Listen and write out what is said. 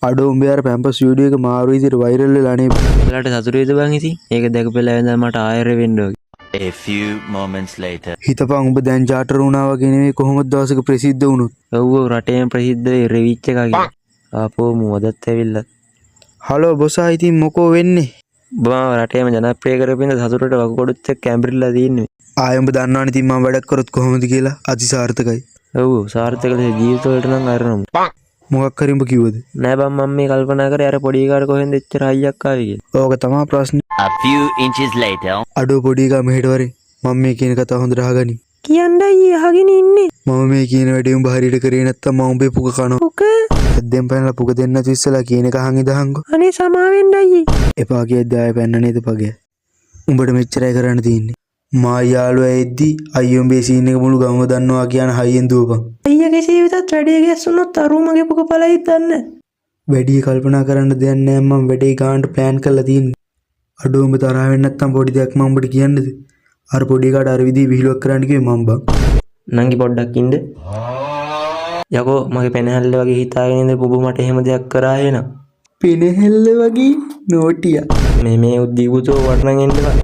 අඩෝ උඹ යාර පැම්පස් වීඩියෝ එක මාරු විදිහට වෛරල් වෙලා නේ. ඔයාලට සතුටු වෙද බං ඉතින්? ඒක දැකපෙලා වෙනදා මට ආයෙර වෙන්න ඕක. A few moments later. හිතපන් උඹ දැන් චාටර් වුණා වගේ නෙවෙයි කොහොමද දවසක ප්‍රසිද්ධ වුණොත්. ඔව් රටේම ප්‍රසිද්ධ රෙවිච් එකක් කියලා. ආපෝ මොදත් ඇවිල්ලා. හලෝ බොසා ඉතින් මොකෝ වෙන්නේ? බං රටේම ජනප්‍රිය කරපින්න සතුටට වකුගඩුත් එක්ක කැම්බරිලා තින්නේ. ආයෙ උඹ දන්නවනේ ඉතින් මම වැඩක් කරොත් කොහොමද කියලා අතිසාර්ථකයි. ඔව් සාර්ථක ලෙස ජීවිත වලට නම් අරනමු. මොකක් හරි උඹ කිව්වද? නෑ බං මම මේ කල්පනා කරේ අර පොඩි කාට කොහෙන්ද එච්චර හයියක් ආවේ කියලා. ඕක තමයි ප්‍රශ්නේ. A few inches later. අඩෝ පොඩි එකා මෙහෙට වරේ. මම මේ කියන කතාව හොඳට අහගනි. කියන්නයි අහගෙන ඉන්නේ. මම මේ කියන වැඩේ උඹ හරියට කරේ නැත්තම් මම උඹේ පුක කනවා. පුක දැන් පැනලා පුක දෙන්න තිස්සලා කියන එක අහන් ඉඳහන්කෝ. අනේ සමාවෙන්න අයියේ. එපා කියද්දී ආයෙ පැන්න නේද පගේ. උඹට මෙච්චරයි කරන්න තියෙන්නේ. මා යාළුවා එද්දි අයියෝ උඹේ සීන් එක මුළු ගමම දන්නවා කියන හයියෙන් දුවපන්. අයියා කෙසේ වෙතත් වැඩේ ගැස්සුනොත් අරුමගේ පුක පළයිත් දන්නේ. වැඩි කල්පනා කරන්න දෙයක් නෑ මම වැඩේ ගානට ප්ලෑන් කරලා තියෙන්නේ. අඩෝ උඹ තරහ වෙන්නේ නැත්තම් පොඩි දෙයක් මම උඹට කියන්නද? අර පොඩි කාට අර විදිහේ විහිළුවක් කරන්න කිව්වේ මම බං. නංගි පොඩ්ඩක් ඉන්න. යකෝ මගේ පෙනහැල්ල වගේ හිතාගෙන ඉඳ පුබු මට එහෙම දෙයක් කරා එන. පෙනහැල්ල වගේ නෝටියා. මේ උද්දීපුතෝ වටනන් එන්නවා.